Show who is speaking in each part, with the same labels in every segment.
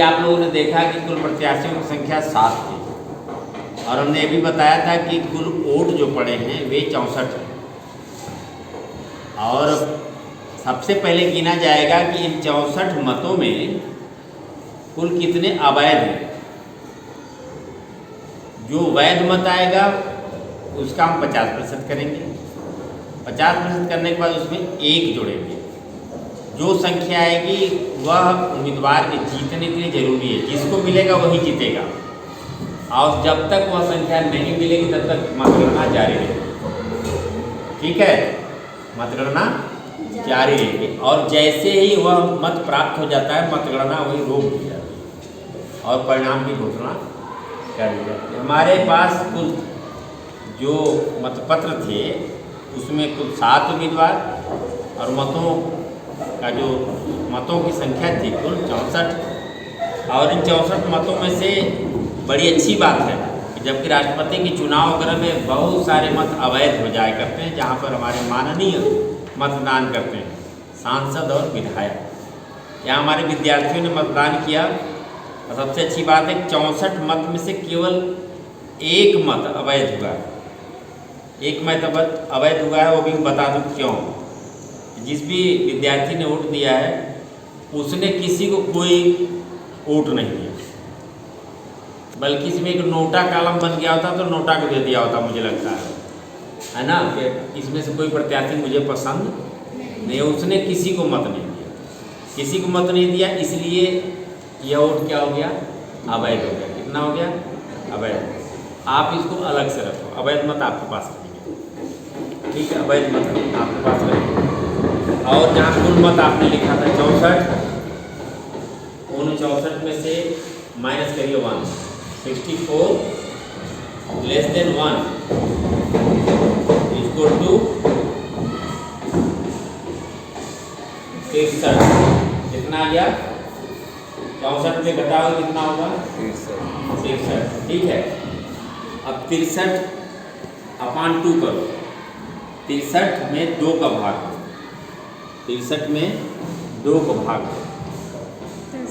Speaker 1: आप लोगों ने देखा कि कुल प्रत्याशियों की संख्या 7 थी और हमने ये भी बताया था कि कुल वोट जो पड़े हैं वे 64 हैं। और सबसे पहले गिना जाएगा कि इन 64 मतों में कुल कितने अवैध हैं। जो वैध मत आएगा उसका हम 50% करेंगे। 50% करने के बाद उसमें 1 जोड़ेंगे। जो संख्या आएगी वह उम्मीदवार के जीतने के लिए जरूरी है, जिसको मिलेगा वही जीतेगा। और जब तक वह संख्या नहीं मिलेगी तब तक मतगणना जारी रहेगी। ठीक है, मतगणना जारी रहेगी और जैसे ही वह मत प्राप्त हो जाता है मतगणना वही रोक दी जाती है और परिणाम की घोषणा कर दी जाती है। हमारे पास कुल जो मतपत्र थे उसमें कुल 7 उम्मीदवार और मतों की संख्या थी कुल 64। और इन 64 मतों में से बड़ी अच्छी बात है कि जबकि राष्ट्रपति के चुनाव वगैरह में बहुत सारे मत अवैध हो जाया करते हैं, जहाँ पर हमारे माननीय मतदान करते हैं सांसद और विधायक। यहाँ हमारे विद्यार्थियों ने मतदान किया और सबसे अच्छी बात है 64 मत में से केवल 1 मत अवैध हुआ है। 1 मत अवैध हुआ है, वो भी बता दूँ क्यों। जिस भी विद्यार्थी ने वोट दिया है उसने किसी को कोई वोट नहीं दिया, बल्कि इसमें एक नोटा कॉलम बन गया होता तो नोटा को दे दिया होता, मुझे लगता है ना, कि इसमें से कोई प्रत्याशी मुझे पसंद नहीं। उसने किसी को मत नहीं दिया, किसी को मत नहीं दिया, इसलिए यह वोट क्या हो गया, अवैध हो गया। कितना हो गया, अवैध। आप इसको अलग से रखो, अवैध मत आपके पास रहेंगे। ठीक है, अवैध मत आपके पास रहेंगे। और जहाँ कुल मत आपने लिखा था 64, उन 64 में से माइनस करिए 1, 64 लेस देन 1 इक्वल टू 63। कितना आ गया, 64 में घटाओ कितना होगा, 63। ठीक है, अब 63/2 करो। 63 में 2 का भाग दो, 63 में 2 को भाग दो,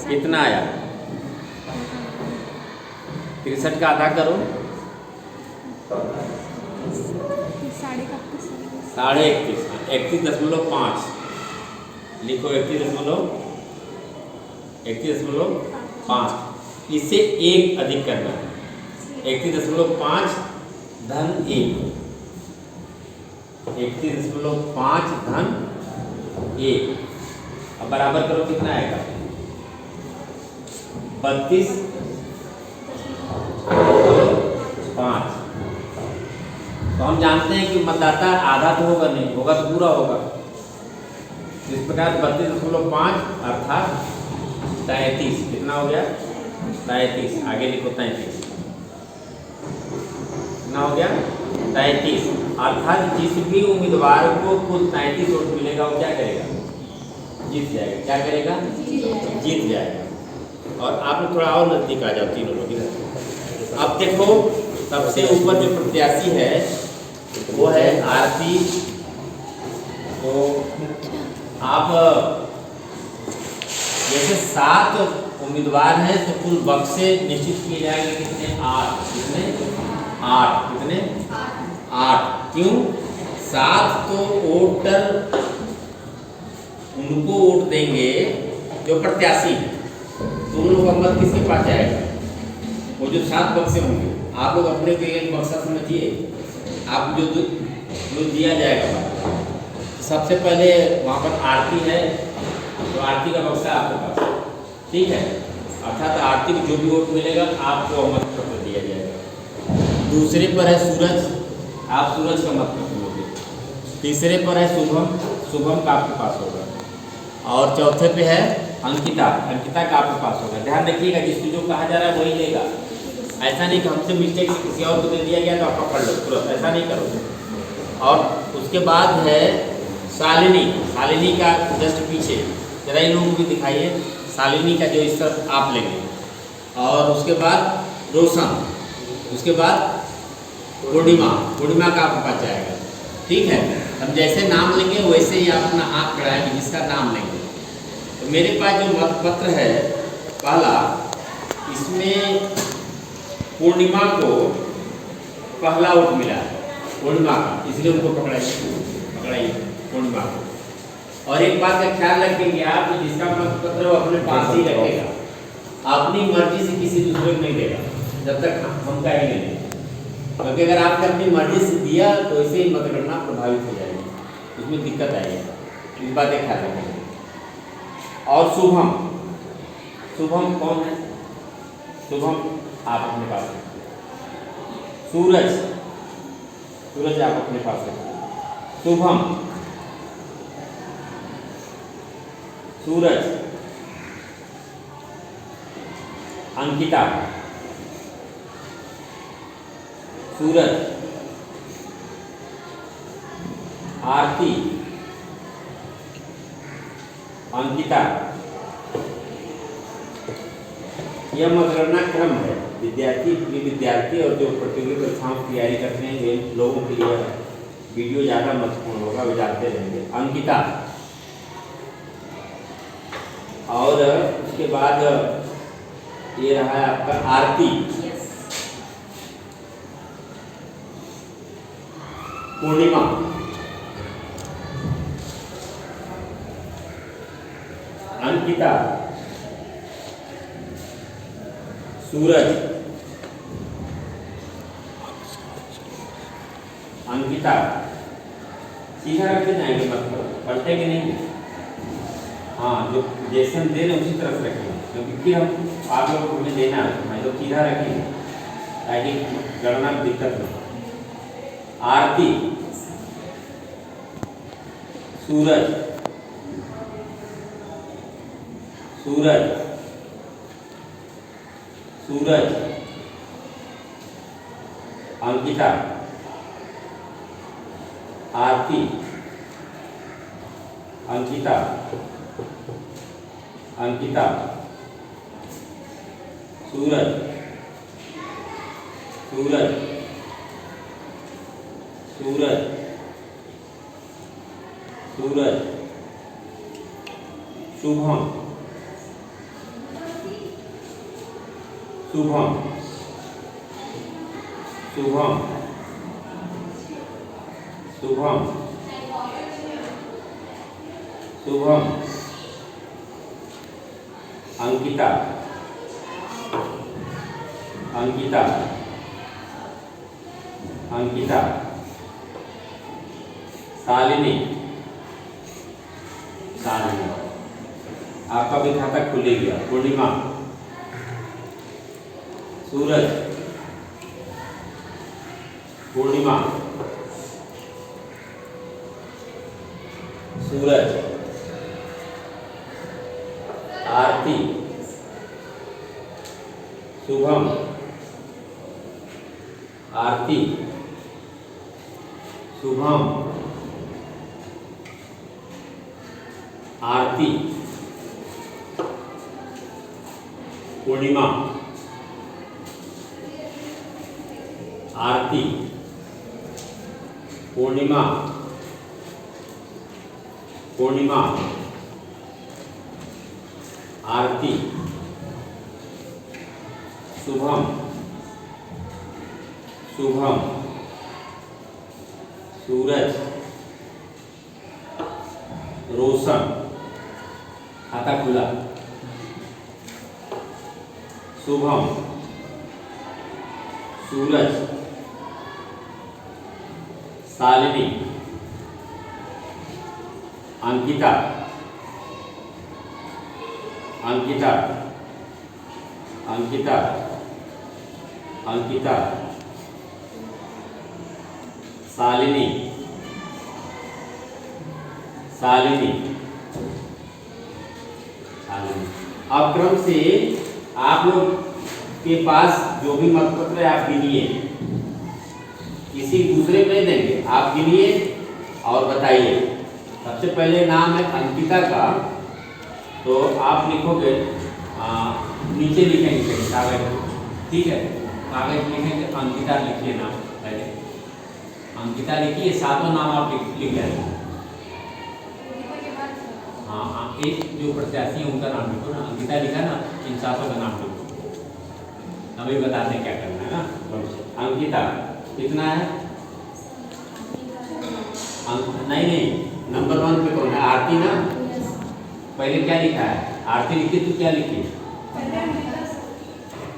Speaker 1: कितना आया, 63 का आधा करो, 31.5 लिखो, 31.5। इसे 1 अधिक करना है, 31.5 धन 1, 31.5 धन 1। अब बराबर करो, कितना आएगा, 32.5। तो हम जानते हैं कि मतदाता आधा तो होगा नहीं, होगा तो पूरा होगा। इस प्रकार 32.5 अर्थात 33। कितना हो गया, 33। आगे लिखो 33। कितना हो गया, 33। अर्थात जिस भी उम्मीदवार को कुल 33 वोट मिलेगा वो क्या करेगा, जीत जाएगा। क्या करेगा, जीत जाएगा। और आप लोग थोड़ा और नजदीक आ जाओ, तीनों लोग इधर। अब देखो सबसे ऊपर जो प्रत्याशी है वो है आरती। तो आप जैसे 7 उम्मीदवार हैं तो कुल बक्से निश्चित किए जाएंगे, कितने, 8। कितने, 8। कितने, 8। क्यों, 7 तो वोटर उनको वोट देंगे जो प्रत्याशी हैं, तो उन लोगों का मत किसके पास जाएगा, वो जो 7 बक्से होंगे। आप लोग अपने को एक बक्सा समझिए, आप जो दिया जाएगा तो सबसे पहले वहाँ पर आरती है, तो आरती का बक्सा आपके पास, ठीक है। अर्थात आरती को जो भी वोट मिलेगा आपको मत पत्र दिया जाएगा। दूसरे पर है सूरज, आप सूरज का मत पत्र लोगे। तीसरे पर है शुभम, शुभम का आपके पास होगा। और चौथे पे है अंकिता, अंकिता का आपके पास होगा। ध्यान रखिएगा, जिसको जो कहा जा रहा है वही लेगा। ऐसा नहीं कि हमसे मिस्टेक से किसी और को दे दिया गया तो आप पकड़ लो तुरंत, ऐसा नहीं करो। और उसके बाद है शालिनी, शालिनी का जस्ट पीछे जरा इन लोगों को भी दिखाइए, शालिनी का जो इस तरफ आप लेंगे। और उसके बाद रोशन, उसके बाद पूर्णिमा, पूर्णिमा का आपके पास जाएगा। ठीक है, हम जैसे नाम लेंगे वैसे ही आप अपना हाथ बढ़ाएंगे जिसका नाम लेंगे। तो मेरे पास जो मतपत्र है पहला, इसमें पूर्णिमा को पहला आउट मिला है, पूर्णिमा का, इसलिए उनको पकड़ाइए पूर्णिमा को। और एक बात का ख्याल रखेंगे आप, जिसका मत पत्र वो अपने पास ही रखेगा, अपनी मर्जी से किसी दूसरे को नहीं देगा जब तक हम कहेंगे नहीं। क्योंकि अगर आपने अपनी मर्जी से दिया तो इसे ही मतगणना प्रभावित हो जाएगी, उसमें दिक्कत आएगी, इस बात का ख्याल रखेंगे। और शुभम, शुभम कौन है? शुभम आप अपने पास रखिए। सूरज, सूरज आप अपने पास रखिए। शुभम, सूरज, अंकिता, सूरज, आरती, अंकिता। यह मतगणना क्रम है। विद्यार्थी, विद्यार्थी और जो प्रतियोगी परीक्षाओं की तैयारी करते हैं वे लोगों के लिए वीडियो ज़्यादा महत्वपूर्ण होगा, वे जानते रहेंगे। अंकिता, और उसके बाद ये रहा है आपका आरती, पूर्णिमा, अंकिता, सूरज, अंकिता। सीधा रखते जाएंगे, मतलब पढ़ते कि नहीं? हाँ, जो जैसे हम दे रहे उसी तरह से रखेंगे, क्योंकि फिर हम आप लोगों को हमें देना है तो सीधा रखेंगे ताकि गणना में दिक्कत हो। आरती, सूरज, सूरज, सूरज, अंकिता, आरती, अंकिता, अंकिता, सूरज, सूरज, सूरज, सूरज, शुभम, शुभम, शुभम, शुभम, शुभम, अंकिता, अंकिता, अंकिता, शालिनी, शालिनी। आपका भी खाता खुल गया। पूर्णिमा, सूरज, पूर्णिमा, सूरज, आरती, शुभम, आरती, शुभम, आरती, पूर्णिमा, आरती, पूर्णिमा, पूर्णिमा, आरती, शुभम, शुभम, सूरज, रोशन। खाता खुला। शुभम, सूरज, शालिनी, अंकिता, अंकिता, अंकिता, अंकिता, शालिनी, शालिनी, शालिनी। अब क्रम से आप लोग के पास जो भी मतपत्र है आप गिनिए, किसी दूसरे को नहीं देंगे, आप गिनिए और बताइए। सबसे पहले नाम है अंकिता का, तो आप लिखोगे, नीचे लिखेंगे कहीं कागज, ठीक है, कागज लिखेंगे, अंकिता लिखिए नाम पहले, अंकिता लिखिए, सातों नाम आप लिख जाएंगे। हाँ, एक जो प्रत्याशी है उनका नाम लिखो ना, अंकिता लिखा ना, इन 7 का नाम लिखो। अभी बताते हैं क्या करना है ना। अंकिता कितना है? नहीं, नंबर 1 पे कौन है? आरती ना। पहले क्या लिखा है? आरती लिखी, तो क्या लिखी?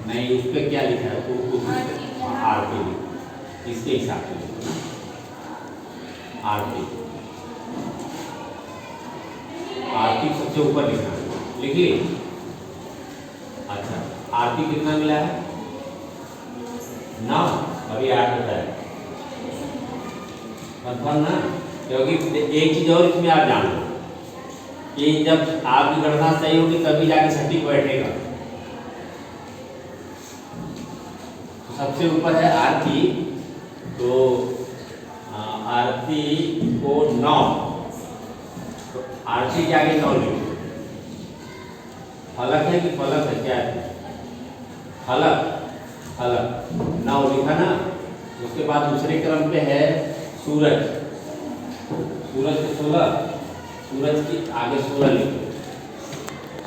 Speaker 1: नहीं, उस पर क्या लिखा है? आरती लिखी, इसके हिसाब से लिखो ना। आरती सबसे ऊपर लिखना, लिख ली? अच्छा, आरती कितना मिला है? 9। अभी 8 होता है मतलब ना, क्योंकि एक चीज और इसमें आप जान लो कि जब आपकी गणना सही होगी तभी जाके सटीक बैठेगा। तो सबसे ऊपर है आरती, तो आरती को 9, तो आरती के आगे 9 लिखो। फलक है कि फलक है? क्या है? फलक 9 लिखा ना। उसके बाद दूसरे क्रम पे है सूरज के 16, सूरज के आगे 16 लिखो।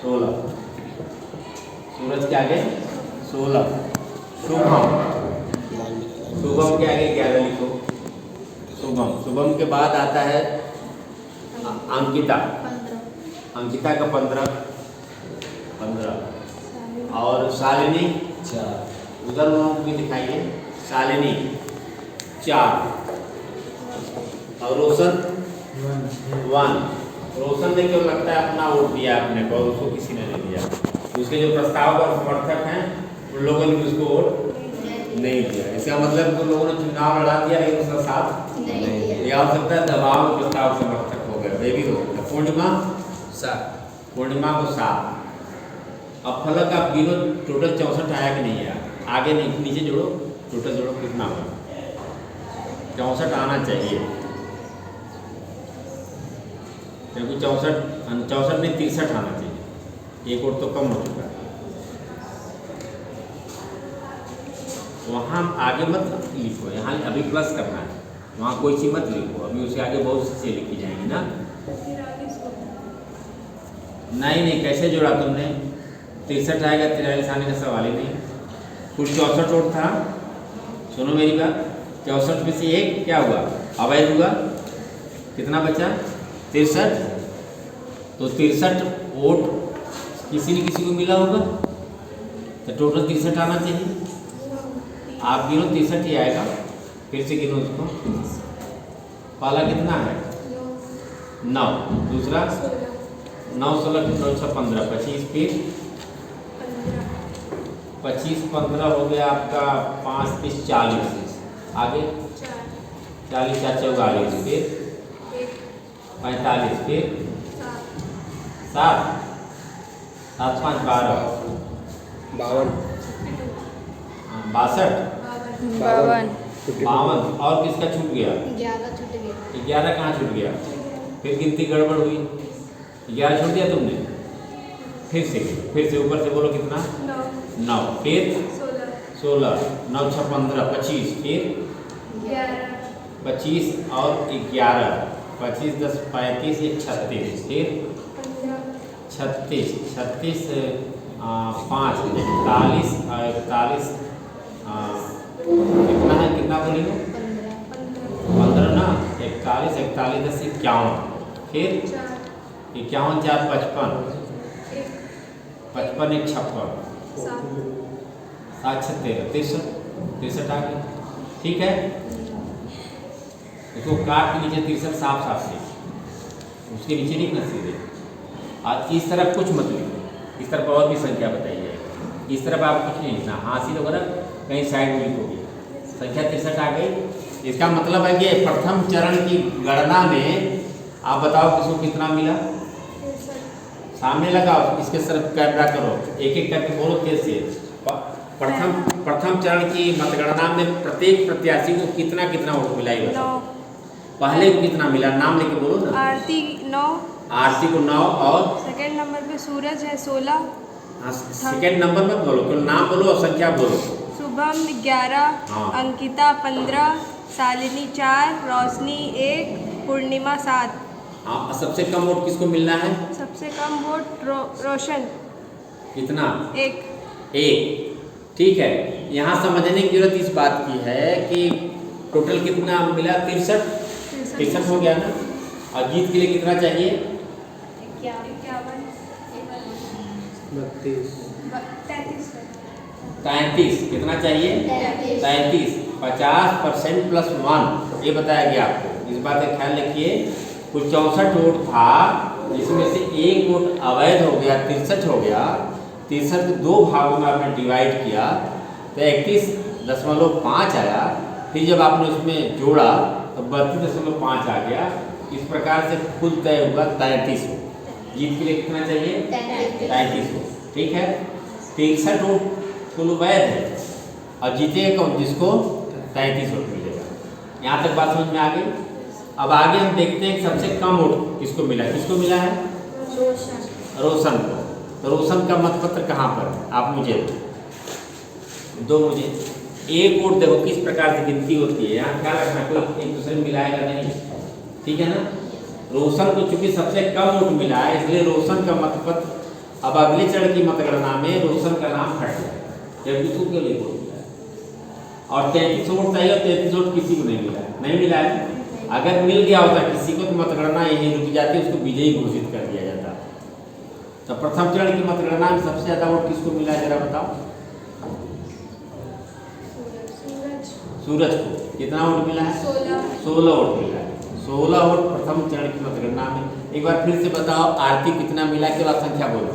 Speaker 1: 16, सूरज के आगे 16। शुभम के आगे 11 लिखो। शुभम के बाद आता है अंकिता का 15। और शालिनी 4, उधर लोगों भी दिखाइए। शालिनी 4 और रोशन 1। रोशन ने क्यों लगता है अपना वोट दिया अपने को, उसको किसी ने नहीं दिया। उसके जो प्रस्ताव का समर्थक हैं उन लोगों ने उसको वोट नहीं दिया। इसका मतलब उन लोगों ने चुनाव लड़ा दिया लेकिन उसका साथ नहीं दिया। यह हो सकता है दबाव में प्रस्ताव समर्थक हो गए, ये भी हो सकता है। पूर्णिमा को 7। अब फलक आप गिनो, टोटल 64 आया कि नहीं आया? आगे नहीं, नीचे जोड़ो, टोटल जोड़ो कितना हुआ? 64 आना चाहिए, क्योंकि 64 में 63 आना चाहिए। एक और तो कम हो चुका है। वहाँ आगे मत लिखो, यहाँ अभी प्लस करना है, वहाँ कोई चीज मत लिखो। अभी उसके आगे बहुत सी चीजें लिखी जाएंगी ना। नहीं, कैसे जोड़ा तुमने? 63 आएगा, 43 आने का सवाल ही नहीं। कुल 64 वोट था। सुनो मेरी बात, 64 में से एक क्या हुआ? अवैध हुआ। कितना बचा? 63। तो 63 वोट किसी न किसी को मिला होगा, तो टोटल 63 आना चाहिए। आप गिनो, 63 ही आएगा। फिर से गिनो उसको। पहला कितना है? 9। दूसरा 9, 16, 9, 15, 25, फिर 25, 15 हो गया आपका 5, 30, 40। आगे 40, 4, 44, फिर 45, फिर 7, 7, 5, 12, 52। और किसका छूट गया? 11 कहाँ छूट गया? फिर गिनती गड़बड़ हुई। 11 छूट दिया तुमने। फिर से ऊपर से बोलो कितना? 9, फिर 16, 9, 6, 15, 25, फिर 25 और 11, 25, 10, 35, 36, फिर 36, 5, 41 और 41। कितना बोली हो? 15 ना। 41, 41, 10, 51, फिर 51, 4, 55, 55, 1, 56, 7, 6, 13, 63 आ गया। ठीक है, इसको काट के नीचे 63 साफ लिख, उसके नीचे लिखना सीधे। आज इस तरफ कुछ मत लिखो, इस तरफ और भी संख्या बताई जाएगी। इस तरफ आप कुछ नहीं लिखना, हासिल वगैरह कहीं साइड में लिखोगे। संख्या 63 आ गई। इसका मतलब है कि प्रथम चरण की गणना में आप बताओ किसको कितना मिला। सामने लगाओ, इसके तरफ कैमरा करो, एक एक करके बोलो कैसे। प्रथम चरण की मतगणना में प्रत्येक प्रत्याशी को कितना कितना वोट मिला? पहले को कितना मिला? नाम लेके बोलो ना।
Speaker 2: आरती 9,
Speaker 1: आरती को 9, और
Speaker 2: सेकंड नंबर पे सूरज है 16।
Speaker 1: सेकंड नंबर में बोलो, केवल नाम बोलो और संख्या बोलो।
Speaker 2: शुभम 11, अंकिता 15, शालिनी 4, रोशनी 1, पूर्णिमा 7।
Speaker 1: हाँ, सबसे कम वोट किसको मिलना है?
Speaker 2: सबसे कम वोट रोशन।
Speaker 1: कितना?
Speaker 2: 1।
Speaker 1: ठीक है। यहाँ समझने की जरूरत इस बात की है कि टोटल कितना मिला? 63 हो गया ना। और जीत के लिए कितना चाहिए? 33। कितना चाहिए? 33। 50% प्लस 1 ये बताया गया आपको। इस बात का ख्याल रखिए। कुल 64 वोट था, जिसमें से एक वोट अवैध हो गया, 63 हो गया। 63 को 2 भागों में आपने डिवाइड किया तो 31.5 आया। फिर जब आपने उसमें जोड़ा तो 32.5 आ गया। इस प्रकार से कुल तय हुआ 33 वोट। जीत के लिए कितना चाहिए? 33 वोट। ठीक है। 63 वोट कुल वैध है और जीतेगा कौन? जिसको 33 वोट मिलेगा। यहाँ तक बात समझ में आ गई। अब आगे हम देखते हैं कि सबसे कम वोट किसको मिला। किसको मिला है? रोशन को। तो रोशन का मतपत्र कहाँ पर है? आप मुझे दो। मुझे एक वोट देखो किस प्रकार से गिनती होती है। यहाँ ख्याल रखना, कोई एक दूसरे में मिलाएगा नहीं। ठीक है ना। रोशन को चूंकि सबसे कम वोट मिला है, इसलिए रोशन का मतपत्र अब अगले चरण की मतगणना में रोशन का नाम हट जाएगा। जबकि उसको क्यों नहीं वोट मिला है और 33 वोट चाहिए और 33 वोट किसी को नहीं मिला है। नहीं मिला है। अगर मिल गया होता किसी को तो मतगणना यही रुक जाती, उसको विजयी घोषित कर दिया जाता। तो प्रथम चरण की मतगणना में सबसे ज्यादा वोट किसको मिला है जरा बताओ? सूरज को। कितना वोट मिला है? 16 वोट मिला है। 16 वोट प्रथम चरण की मतगणना में। एक बार फिर से बताओ, आरती कितना मिला के बाद संख्या बोलो।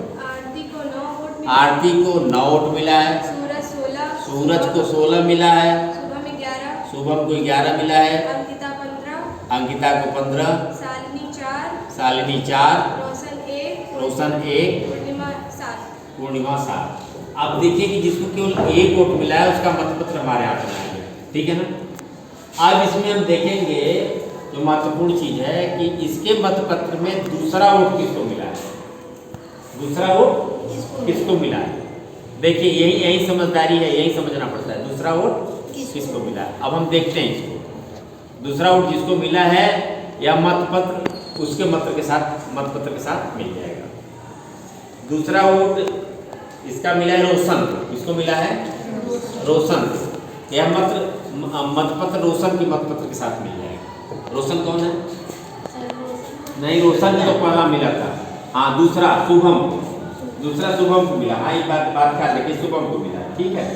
Speaker 1: आरती को 9 वोट मिला है। सूरज को 16 मिला है। शुभम को 11 मिला है। अंकिता को 15। शालिनी 4। रोशन 1। पूर्णिमा 7। अब देखिए कि जिसको केवल 1 वोट मिला है उसका मतपत्र हमारे हाथ में आएगा। ठीक है ना। अब इसमें हम देखेंगे जो महत्वपूर्ण चीज है कि इसके मतपत्र में दूसरा वोट किसको मिला है। दूसरा वोट किसको मिला है? देखिए यही समझदारी है, यही समझना पड़ता है। दूसरा वोट किसको मिला है। अब हम देखते हैं इसको। दूसरा वोट जिसको मिला है या मतपत्र उसके मतपत्र के साथ मिल जाएगा। दूसरा वोट इसका मिला है रोशन। किसको मिला है? रोशन। यह मतपत्र रोशन के मतपत्र के साथ मिल जाएगा। रोशन कौन है? नहीं, रोशन तो पहला मिला था। हाँ, दूसरा शुभम को मिला। हाँ, एक बात ख्याल रखिए, शुभम को मिला। ठीक है।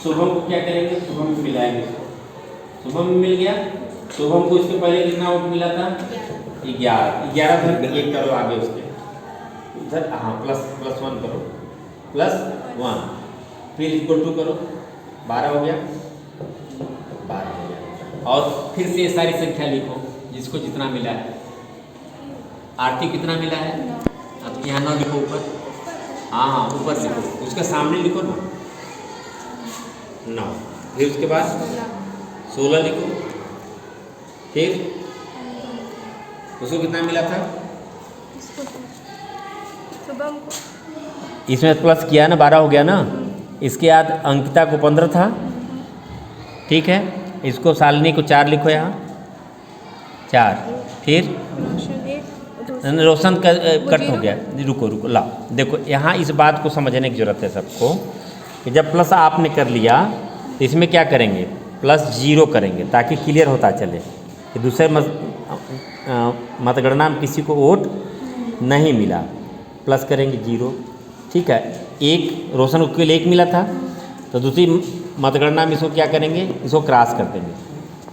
Speaker 1: शुभम को क्या करेंगे? शुभम को मिलाएंगे। शुभम में मिल गया। शुभम को इसके पहले कितना वोट मिला था? 11 धन 1 करो आगे उसके इधर। हाँ, प्लस 1 करो। +1 फिर इक्वल टू करो। 12 हो गया। 12 हो गया। और फिर से ये सारी संख्या लिखो जिसको जितना मिला है। आरती कितना मिला है? अब यहाँ 9 लिखो ऊपर। हाँ, ऊपर लिखो, उसके सामने लिखो ना 9। फिर उसके बाद 16 लिखो। फिर उसको कितना मिला था? इसमें प्लस किया ना, 12 हो गया ना। इसके बाद अंकिता को 15 था। ठीक है। इसको शालिनी को 4 लिखो यहाँ 4। फिर रोशन का कट हो गया। रुको ला, देखो यहाँ इस बात को समझने की जरूरत है सबको कि जब प्लस आपने कर लिया तो इसमें क्या करेंगे? +0 करेंगे ताकि क्लियर होता चले कि दूसरे मतगणना में किसी को वोट नहीं मिला। प्लस करेंगे 0। ठीक है। 1 रोशन को केवल 1 मिला था तो दूसरी मतगणना में इसको क्या करेंगे? इसको क्रॉस कर देंगे।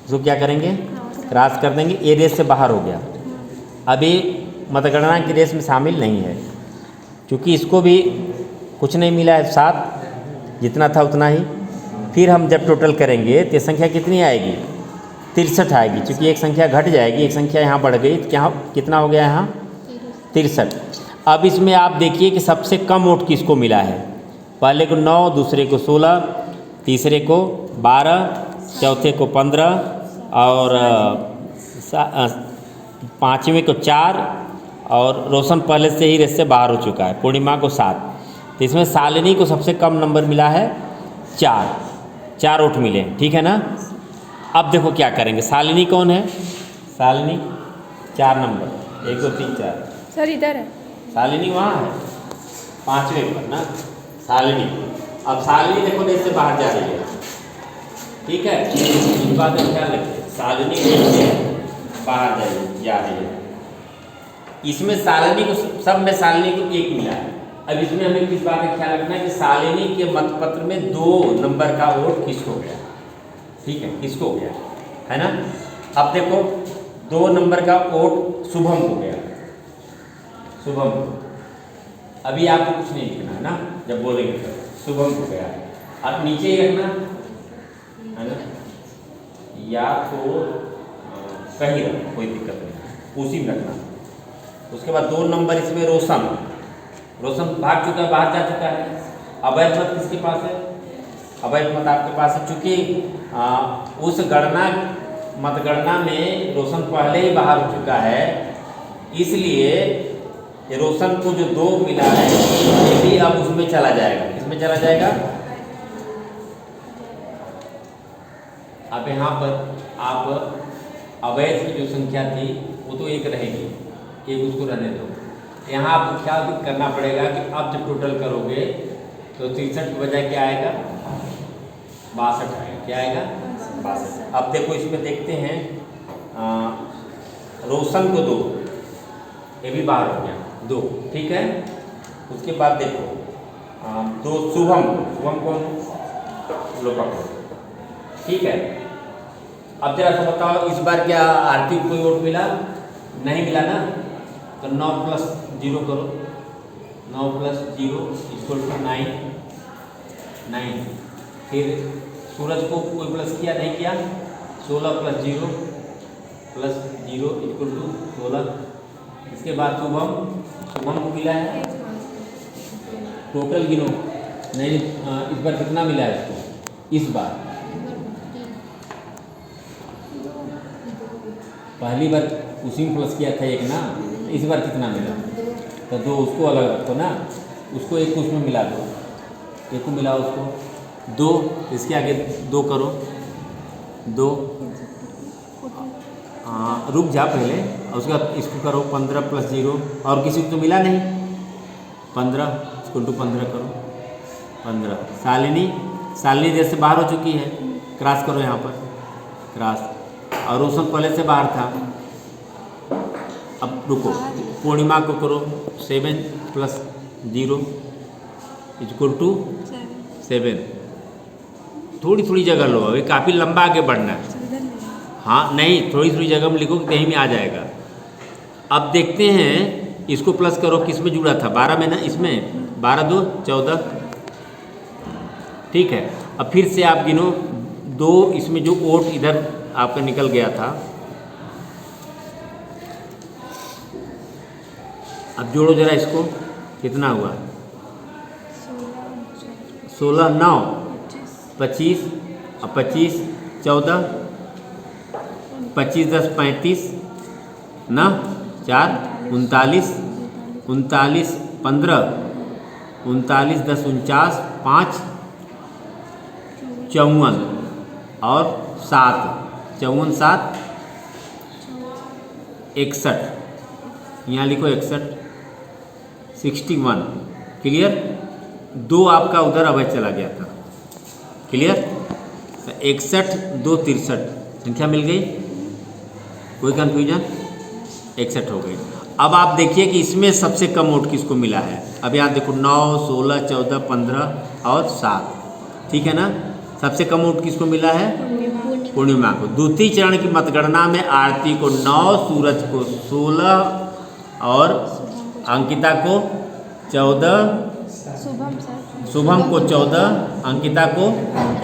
Speaker 1: इसको क्या करेंगे? क्रॉस कर देंगे। ये रेस से बाहर हो गया। अभी मतगणना की रेस में शामिल नहीं है क्योंकि इसको भी कुछ नहीं मिला है। 7 जितना था उतना ही। फिर हम जब टोटल करेंगे तो संख्या कितनी आएगी? 63 आएगी। क्योंकि एक संख्या घट जाएगी, एक संख्या यहाँ बढ़ गई तो क्या कितना हो गया यहाँ? 63। अब इसमें आप देखिए कि सबसे कम वोट किसको मिला है। पहले को 9, दूसरे को 16, तीसरे को 12, चौथे को 15 और पाँचवें को 4 और रोशन पहले से ही रेस से बाहर हो चुका है। पूर्णिमा को 7। तो इसमें शालिनी को सबसे कम नंबर मिला है 4 वोट मिले। ठीक है ना। अब देखो क्या करेंगे। शालिनी कौन है? शालिनी 4 नंबर। 1 2 3 4
Speaker 2: सर इधर है।
Speaker 1: शालिनी वहाँ है 5वें पर ना, शालिनी। अब शालिनी देखो देश से बाहर जा रही है, ठीक है, इस बात का ख्याल रखिए, शालिनी देश से बाहर जा रही है। इसमें शालिनी को, सब में शालिनी को 1 मिला है। अब इसमें हमें किस बात का ख्याल रखना है कि शालिनी के मतपत्र में 2 नंबर का वोट किसको गया, ठीक है, किसको गया, है ना। अब देखो 2 नंबर का वोट शुभम को गया, शुभम को। अभी आपको कुछ नहीं लिखना है ना, जब बोलेंगे तो शुभम को गया। अब नीचे ही रखना है ना, या तो कहीं रखना, कोई दिक्कत नहीं, उसी में रखना। उसके बाद 2 नंबर इसमें रोशन, रोशन भाग चुका है, बाहर जा चुका है। अवैध मत किसके पास है, अवैध मत आपके पास है। चूँकि उस मतगणना में रोशन पहले ही बाहर हो चुका है, इसलिए ये रोशन को जो 2 मिला है ये भी अब उसमें चला जाएगा। किसमें चला जाएगा, अब यहाँ पर आप अवैध की जो संख्या थी वो तो 1 रहेगी, 1 उसको रहने दो। यहाँ आपको ख्याल करना पड़ेगा कि अब जब टोटल करोगे तो 63 की बजाय क्या आएगा, 62 आएगा। क्या आएगा, 62। अब देखो इसमें देखते हैं, रोशन को 2, ये भी बाहर हो गया 2, ठीक है। उसके बाद देखो 2 शुभम, शुभम कौन, लोकापुर, ठीक है। अब जरा सा बताओ इस बार क्या आरती को कोई वोट मिला, नहीं मिला ना, तो 9 + 0 करो, 9 + 0 = 9। फिर सूरज को कोई प्लस किया, नहीं किया, 16 + 0 = 16। इसके बाद शुभम, शुभम को मिला है, टोटल गिनो, नहीं इस बार कितना मिला है इसको, इस बार पहली बार उसी में प्लस किया था 1 ना, इस बार कितना मिला, तो 2 उसको अलग रखो ना, उसको 1 उसमें मिला दो, 1 को मिलाओ उसको 2, इसके आगे 2 करो, 2 रुक जा पहले, और उसके बाद इसको करो 15 + 0, और किसी को तो मिला नहीं, 15 = 15 करो, 15। शालिनी देश से बाहर हो चुकी है, क्रॉस करो यहाँ पर, क्रॉस। और रोशन पहले से बाहर था। अब रुको, पूर्णिमा को करो 7 + 0 = 7। थोड़ी थोड़ी जगह लो, अभी काफ़ी लंबा आगे बढ़ना है। हाँ नहीं, थोड़ी थोड़ी जगह में लिखो कि कहीं में आ जाएगा। अब देखते हैं इसको प्लस करो, किस में जुड़ा था, 12 में ना, इसमें 12 2 14, ठीक है। अब फिर से आप गिनो 2, इसमें जो वोट इधर आपका निकल गया था, अब जोड़ो जरा इसको, कितना हुआ, 16 9 25, अब 25 14, 25 10 35 ना, 4 39 39 15 39 10 49 5 54 और 7 54 7 61, यहाँ लिखो 61 61। क्लियर, 2 आपका उधर अवैध चला गया था, क्लियर। तो 61 2 63 संख्या मिल गई, कोई कन्फ्यूजन, 61 हो गई। अब आप देखिए कि इसमें सबसे कम वोट किसको मिला है। अब यहाँ देखो 9 16 14 15 और 7, ठीक है ना। सबसे कम वोट किसको मिला है, पूर्णिमा को। द्वितीय चरण की मतगणना में आरती को 9, सूरज को 16 और अंकिता को 14, शुभम को 14, अंकिता को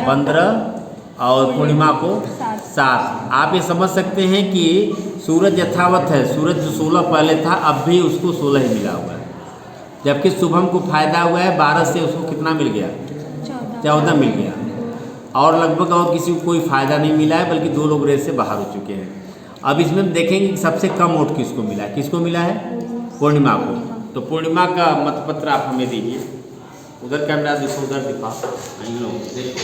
Speaker 1: 15 और पूर्णिमा को 7। आप ये समझ सकते हैं कि सूरज यथावत है, सूरज जो 16 पहले था अब भी उसको 16 ही मिला हुआ है, जबकि शुभम को फायदा हुआ है 12 से, उसको कितना मिल गया, 14 मिल गया। और लगभग और किसी को कोई फ़ायदा नहीं मिला है, बल्कि 2 लोग रेस से बाहर हो चुके हैं। अब इसमें हम देखेंगे कि सबसे कम वोट किसको मिला है, किसको मिला है, पूर्णिमा को। तो पूर्णिमा का मतपत्र आप हमें दीजिए, उधर कैमरा देखो, उधर दिखा, देखो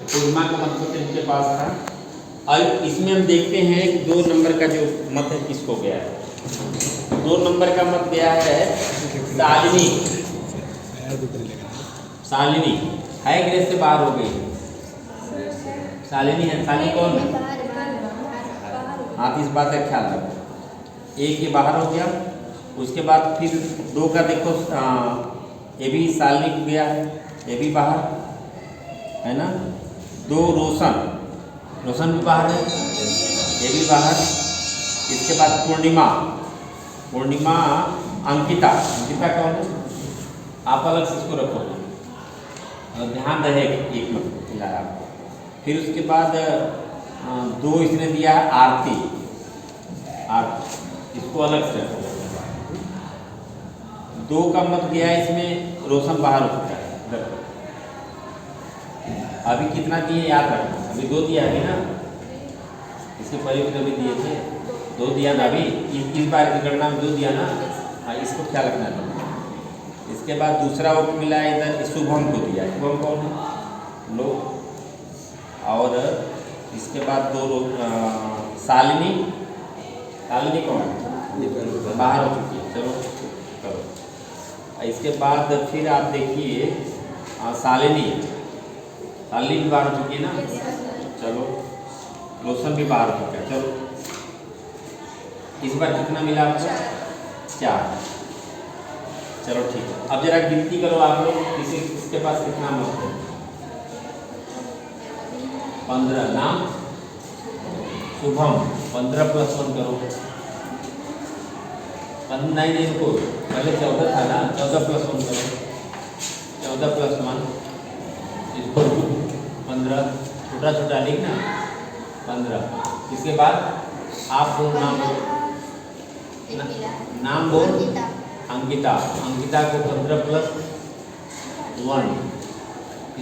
Speaker 1: पूर्णिमा का मतपत्र इनके पास था। अब इसमें हम देखते हैं कि 2 नंबर का जो मत है किसको गया है। 2 नंबर का मत गया है शालिनी। शालिनी है ग्रेस से बाहर हो गई। शालिनी है, शालिनी कौन है? हाँ, इस बात का ख्याल रखो। एक ये बाहर हो गया, उसके बाद फिर 2 का देखो, ये भी शालिनी को गया है, ये भी बाहर है ना। 2 रोशन, रोशन भी बाहर है, ये भी बाहर। इसके बाद पूर्णिमा, पूर्णिमा, अंकिता, अंकिता कौन है? आप अलग से इसको रखो, ध्यान रहे एक मत खिलाया आपको। फिर उसके बाद 2 इसने दिया है आरती, आरती इसको अलग से रखो। 2 का मत गया है इसमें, रोशन बाहर हो चुका है, रखो। अभी कितना दिए याद रखना, अभी 2 दिया है ना, इसके पहले भी अभी दिए थे, 2 दिया ना अभी, इस बार की गणना में 2 दिया ना। हाँ, इसको क्या रखना है। इसके बाद दूसरा वो मिला है इधर, शुभम को दिया। शुभम कौन है? लो। और इसके बाद 2 शालिनी, शालिनी कौन है? बाहर हो चुकी है, चलो करो। इसके बाद फिर आप देखिए शालिनी, शालिनी भी बाहर हो चुकी है ना, चलो। रोशन भी बाहर हो चुका है, चलो। इस बार कितना मिला आपको? 4, चलो ठीक है। अब जरा गिनती करो आप लोग, किसके पास कितना मत है? 15। नाम शुभम, 15 + 1 करो। नहीं नहीं रुको, पहले 14 था ना, 14 + 1 करो। 14 + 1 इसको 15, छोटा छोटा लिखना 15। इसके बाद आप बोल, नाम बोल। अंकिता, अंकिता को 15 + 1 =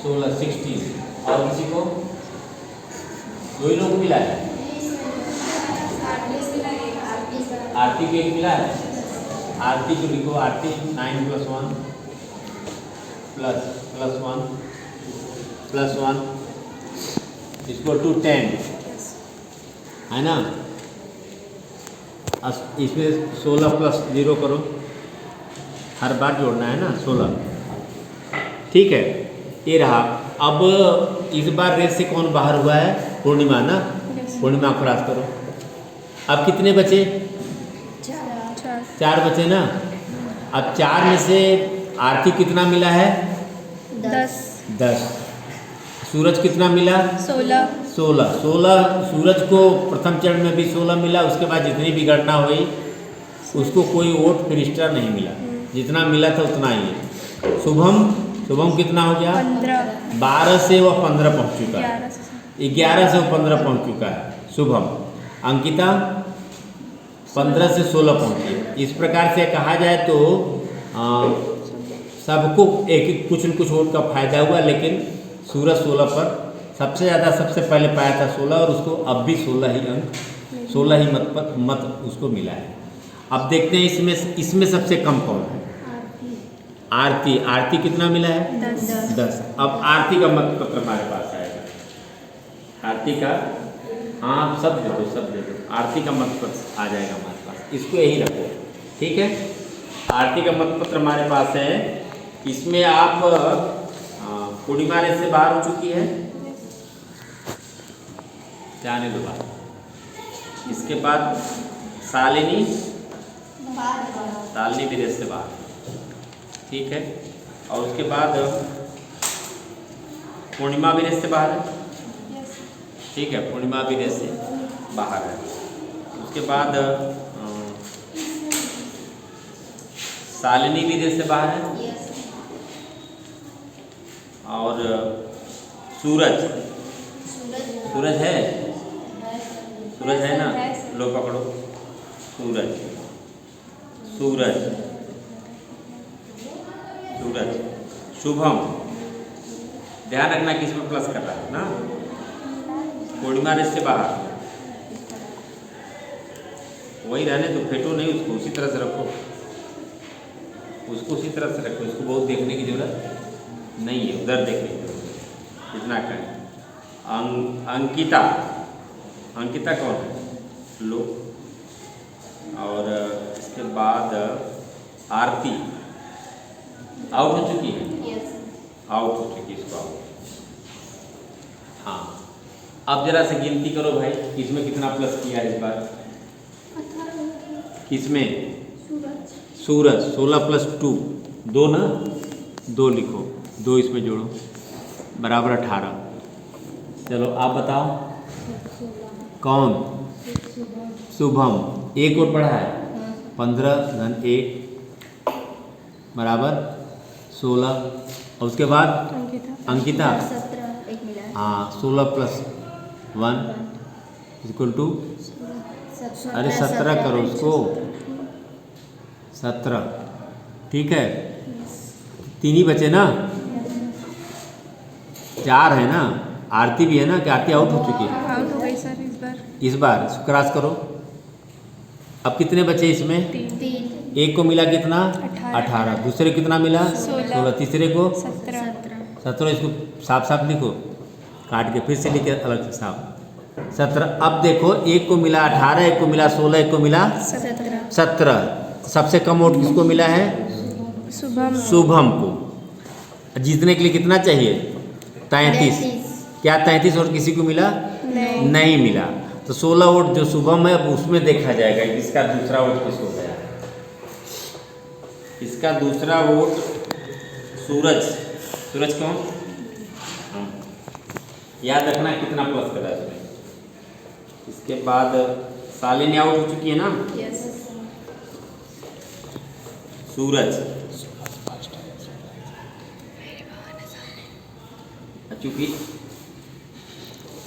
Speaker 1: 16, 16। और किसी को? 2 ही लोग मिला है। आरती को 1 मिला है, आरती को लिखो। आरती 9 + 1 +1 = 10 है ना। इसमें 16 + 0 करो, हर बार जोड़ना है ना 16, ठीक है। ये रहा। अब इस बार रेस से कौन बाहर हुआ है? पूर्णिमा ना, पूर्णिमा को क्रॉस करो। अब कितने बचे? 4 बचे ना। अब 4 में से आरती कितना मिला है? 10। सूरज कितना मिला? 16। सूरज को प्रथम चरण में भी 16 मिला। उसके बाद जितनी भी गणना हुई उसको कोई वोट फिर एक्स्ट्रा नहीं मिला, जितना मिला था उतना ही है। शुभम कितना हो गया? 12 से वह 15 पहुँच चुका है, 11 से वो 15 पहुँच चुका है शुभम। अंकिता 15 से 16 पहुँची। इस प्रकार से कहा जाए तो सबको एक कुछ न कुछ वोट का फायदा हुआ, लेकिन सूरज 16 पर सबसे ज़्यादा सबसे पहले पाया था 16, और उसको अब भी 16 ही अंक, 16 ही मत उसको मिला है। अब देखते हैं इसमें सबसे कम कौन है? आरती कितना मिला है? 10। अब आरती का मत पत्र हमारे पास आएगा। आरती का, हाँ सब दे दो। आरती का मत पत्र आ जाएगा हमारे पास, इसको यही रखो, ठीक है। आरती का मत पत्र हमारे पास है। इसमें आप पूर्णिमा रेस से बाहर हो चुकी है, जाने दो बाहर। इसके बाद शालिनी भी रेस से बाहर, ठीक है। और उसके बाद पूर्णिमा भी रेस से बाहर है, ठीक है। पूर्णिमा भी रेस से बाहर है। उसके बाद शालिनी भी रेस से बाहर है। और सूरज है ना, लो पकड़ो। सूरज, शुभम, ध्यान रखना कि इसमें प्लस कर रहा है ना। पूर्णिमा रेस से बाहर, वही रहने तो, फेंटो नहीं उसको, उसी तरह से रखो उसको, इसको बहुत देखने की जरूरत नहीं है, उधर देखने की जरूरत, इतना करें। अंकिता कौन है? लो। और इसके बाद आरती आउट हो चुकी है, आउट हो चुकी है, इसको आउट। हाँ, अब जरा से गिनती करो भाई, किसमें कितना प्लस किया है इस बार? किसमें? सूरज। 16 + 2 2 ना, 2 लिखो, 2 इसमें जोड़ो, बराबर 18। चलो आप बताओ कौन? शुभम। एक और पढ़ा है, 15 + 1 बराबर 16। और उसके बाद अंकिता। हाँ, 16 + 1 = अरे 17 करो उसको, 17। ठीक है, 3 ही बचे ना, 4 है ना। आरती भी है ना, कि आरती आउट हो चुकी है?
Speaker 2: आउट हो गई सर
Speaker 1: इस बार क्रॉस करो। अब कितने बचे इसमें?
Speaker 2: 3।
Speaker 1: एक को मिला कितना? 18। दूसरे कितना मिला? 16। तीसरे को 17। इसको साफ साफ लिखो, काट के फिर से लिखे अलग से साफ। 17। अब देखो, एक को मिला 18, एक को मिला 16, एक को मिला 17। सबसे कम वोट किसको मिला है? शुभम को। जीतने के लिए कितना चाहिए? 33। क्या 33 वोट किसी को मिला? नहीं मिला। तो 16 वोट जो शुभम है, अब उसमें देखा जाएगा इसका दूसरा वोट किसको गया। इसका दूसरा वोट सूरज। सूरज कौन? हाँ, याद रखना कितना प्लस करा इसमें। इसके बाद शालिनी आउट हो चुकी है ना। सूरज, चूंकि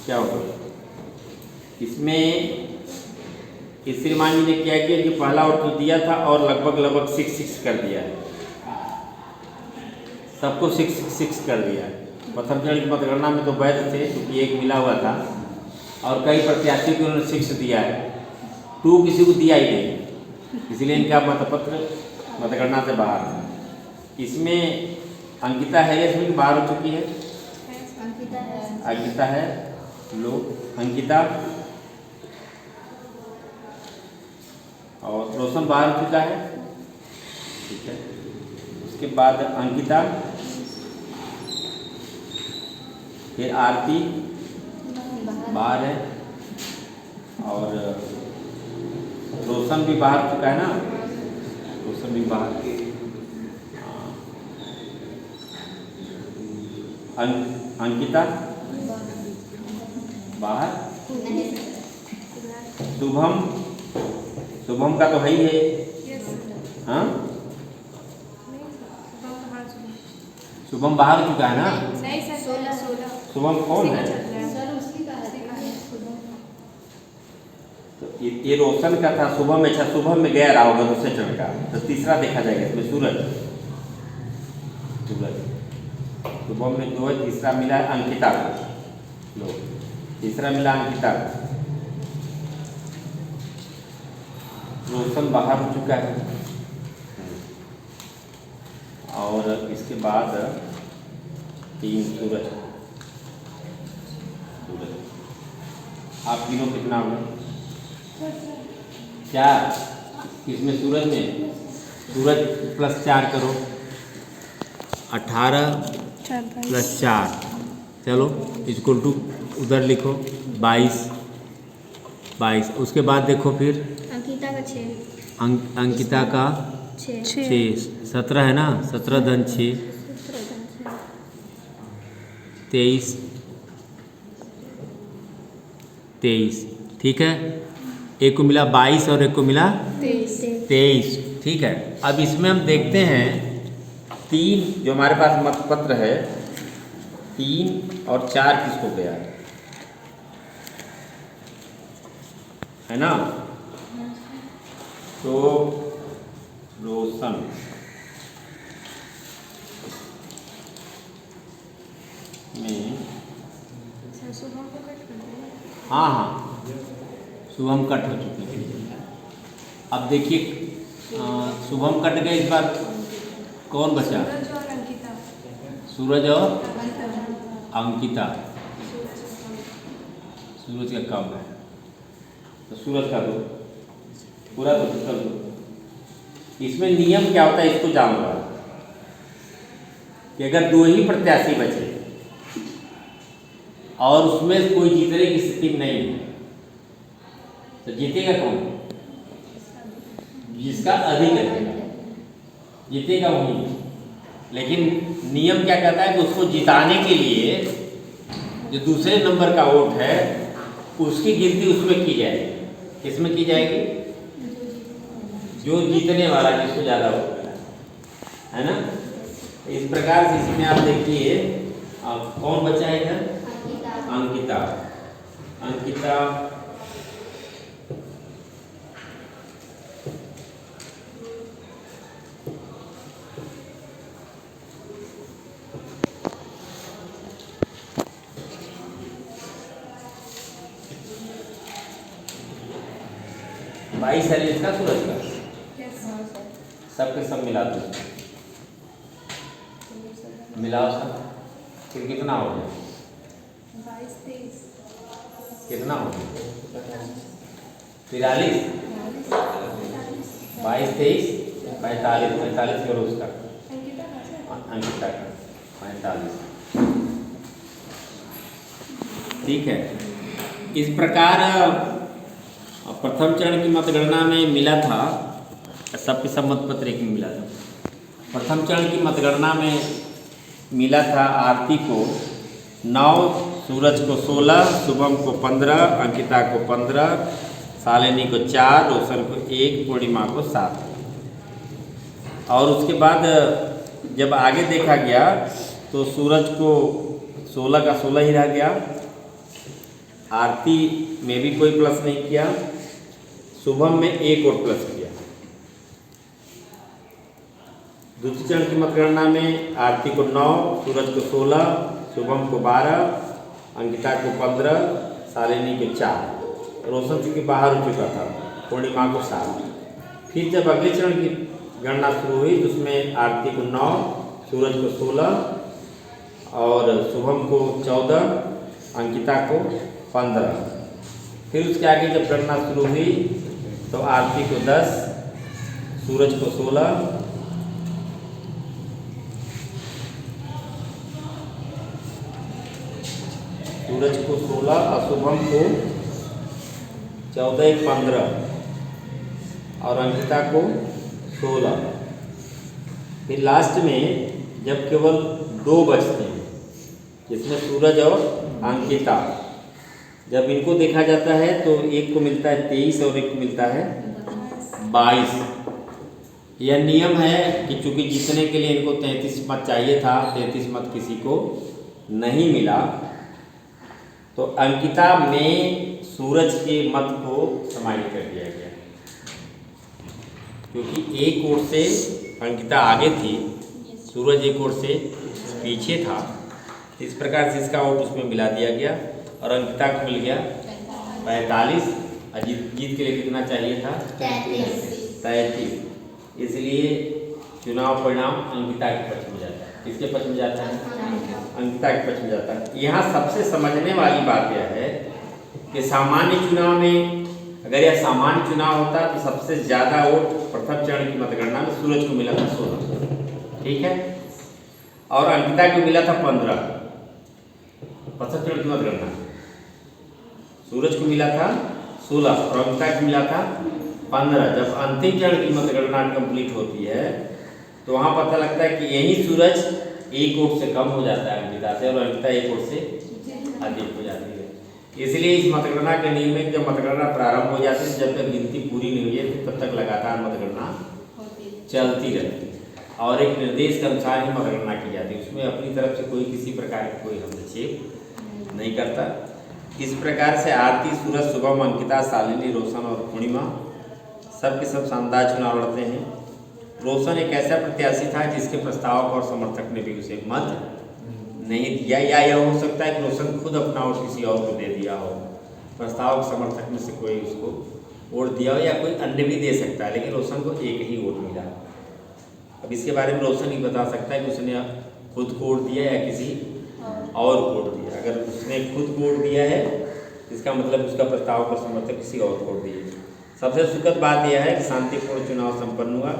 Speaker 1: क्या होगा इसमें, इस श्रीमान जी ने क्या किया कि पहला वोट तो दिया था और लगभग 6 कर दिया है, सबको 6 कर दिया। प्रथम चरण की मतगणना में तो वैध थे क्योंकि एक मिला हुआ था, और कई प्रत्याशी को उन्होंने 6 दिया है, 2 किसी को दिया ही नहीं, इसलिए इनका मतपत्र मतगणना से बाहर था। इसमें अंकिता है, इसमें बाहर हो चुकी है। अंकिता है, लो अंकिता। और रोशन बाहर हो चुका है, ठीक है। उसके बाद अंकिता, फिर आरती बाहर है, और रोशन भी बाहर हो चुका है ना, रोशन भी बाहर। अंकिता बाहर। शुभम का तो है ही है। हाँ, शुभम बाहर हो चुका है ना। शुभम कौन है? तो ये रोशन का था, शुभम में। अच्छा, शुभम में गया रहा होगा दूसरे चरण का, तो तीसरा देखा जाएगा इसमें सूरज। शुभम में 2 है, तीसरा मिला है अंकिता को। लो, तीसरा मिला अंकिता को। रोशन बाहर हो चुका है। और इसके बाद 3 सूरज। आप तीनों कितना हुआ? 4। किसमें? सूरज में। सूरज +4 करो, 18 + 4, चलो = उधर लिखो 22। उसके बाद देखो फिर
Speaker 2: अंकिता का 6।
Speaker 1: अंकिता का 6। 17 है ना, 17 + 6 23। ठीक है, एक को मिला 22 और एक को मिला 23। ठीक है, अब इसमें हम देखते हैं 3 जो हमारे पास मतपत्र है, 3 और 4 किसको गया है ना। तो रोशन में, हाँ हाँ, शुभम कट हो चुकी है। अब देखिए, शुभम कट गए, इस बार कौन बचा? सूरज और अंकिता। सूरज का कम है, तो सूरज का 2, पूरा 2 टोटल 2। इसमें नियम क्या होता है इसको जान लो कि अगर 2 ही प्रत्याशी बचे और उसमें कोई जीतने की स्थिति में नहीं है तो जीतेगा कौन? जिसका अधिक है जीतेगा वही। लेकिन नियम क्या कहता है कि उसको जिताने के लिए जो दूसरे नंबर का वोट है उसकी गिनती उसमें की जाएगी। किसमें की जाएगी? जो जीतने वाला जिसको ज़्यादा वोट मिला है ना। इस प्रकार से इसमें आप देखिए अब कौन बचा है इधर? अंकिता। अंकिता 22 है इसका सूरज का सबके सब मिला दो मिलाओ सब फिर कितना हो गया? कितना हो गया? 43 22 23 45 45 करो उसका अंकिता का 45। ठीक है। इस प्रकार प्रथम चरण की मतगणना में मिला था सबके सब मतपत्र एक में मिला था। प्रथम चरण की मतगणना में मिला था आरती को 9, सूरज को 16, शुभम को 15, अंकिता को 15, शालिनी को 4, रोशन को 1, पूर्णिमा को 7। और उसके बाद जब आगे देखा गया तो सूरज को 16 का 16 ही रह गया, आरती में भी कोई प्लस नहीं किया, शुभम में 1 और प्लस किया। दूसरे चरण की मतगणना में आरती को 9, सूरज को 16, शुभम को 12, अंकिता को 15, शालिनी को 4, रोशन चूँकि बाहर हो चुका था, पूर्णिमा को 7। फिर जब अगले चरण की गणना शुरू हुई तो उसमें आरती को 9, सूरज को 16 और शुभम को 14, अंकिता को 15। फिर उसके आगे जब गणना शुरू हुई तो आरती को 10, सूरज को 16, सूरज को 16 और शुभम को 14, 15 और अंकिता को 16। फिर लास्ट में जब केवल 2 बचते हैं जिसमें सूरज और अंकिता, जब इनको देखा जाता है तो एक को मिलता है 23 और एक को मिलता है 22। यह नियम है कि चूंकि जीतने के लिए इनको 33 मत चाहिए था, 33 मत किसी को नहीं मिला, तो अंकिता में सूरज के मत को समाहित कर दिया गया क्योंकि एक ओर से अंकिता आगे थी, सूरज एक ओर से पीछे था। इस प्रकार से इसका वोट उसमें मिला दिया गया और अंकिता को मिल गया 45। जीत के लिए कितना चाहिए था? 33। इसलिए चुनाव परिणाम अंकिता के पक्ष में जाता है। किसके पक्ष में जाता है? अंकिता के पक्ष में जाता है। यहाँ सबसे समझने वाली बात यह है कि सामान्य चुनाव में अगर यह सामान्य चुनाव होता तो सबसे ज़्यादा वोट प्रथम चरण की मतगणना में सूरज को मिला था 16, ठीक है, और अंकिता को मिला था 15। प्रथम चरण की मतगणना सूरज को मिला था 16 और अंकिता को मिला था 15। जब अंतिम चरण की मतगणना कंप्लीट होती है तो वहाँ पता लगता है कि यही सूरज 1 वोट से कम हो जाता है अंकिता से और अंकिता 1 वोट से अधिक हो जाती है। इसलिए इस मतगणना के नियम में जब मतगणना प्रारंभ हो जाती है, जब तक गिनती पूरी नहीं हुई है तब तक लगातार मतगणना चलती रहती है और एक निर्देश के अनुसार ही मतगणना की जाती है। उसमें अपनी तरफ से कोई किसी प्रकार की कोई हस्तक्षेप नहीं करता। इस प्रकार से आरती, सूरज, शुभम, अंकिता, शालिनी, रोशन और पूर्णिमा सब के सब शानदार चुनाव लड़ते हैं। रोशन एक ऐसा प्रत्याशी था जिसके प्रस्तावक और समर्थक ने भी उसे मत नहीं दिया, या यह हो सकता है कि रोशन खुद अपना वोट किसी और को दे दिया हो, प्रस्तावक समर्थक में से कोई उसको वोट दिया हो या कोई अन्य भी दे सकता है, लेकिन रोशन को एक ही वोट मिला। अब इसके बारे में रोशन ही बता सकता है कि उसने खुद को वोट दिया या किसी और को वोट दिया। अगर उसने खुद को वोट दिया है इसका मतलब उसका प्रस्ताव का समर्थन किसी और को दिए। सबसे सुखद बात यह है कि शांतिपूर्ण चुनाव संपन्न हुआ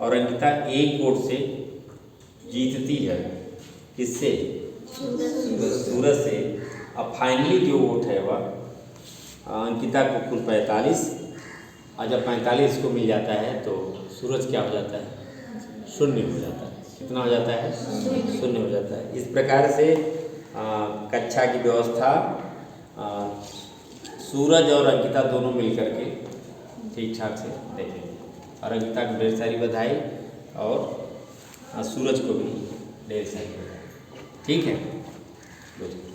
Speaker 1: और अंकिता एक वोट से जीतती है। किससे? सूरज से। अब फाइनली जो वोट है वह अंकिता को कुल 45, और जब 45 को मिल जाता है तो सूरज क्या हो जाता है? शून्य हो जाता है। कितना हो जाता है? शून्य हो जाता है। इस प्रकार से कक्षा की व्यवस्था सूरज और अंकिता दोनों मिलकर के ठीक ठाक से देखेंगे, और अंकिता को ढेर सारी बधाई और सूरज को भी ढेर सारी बधाई। ठीक है, गुड।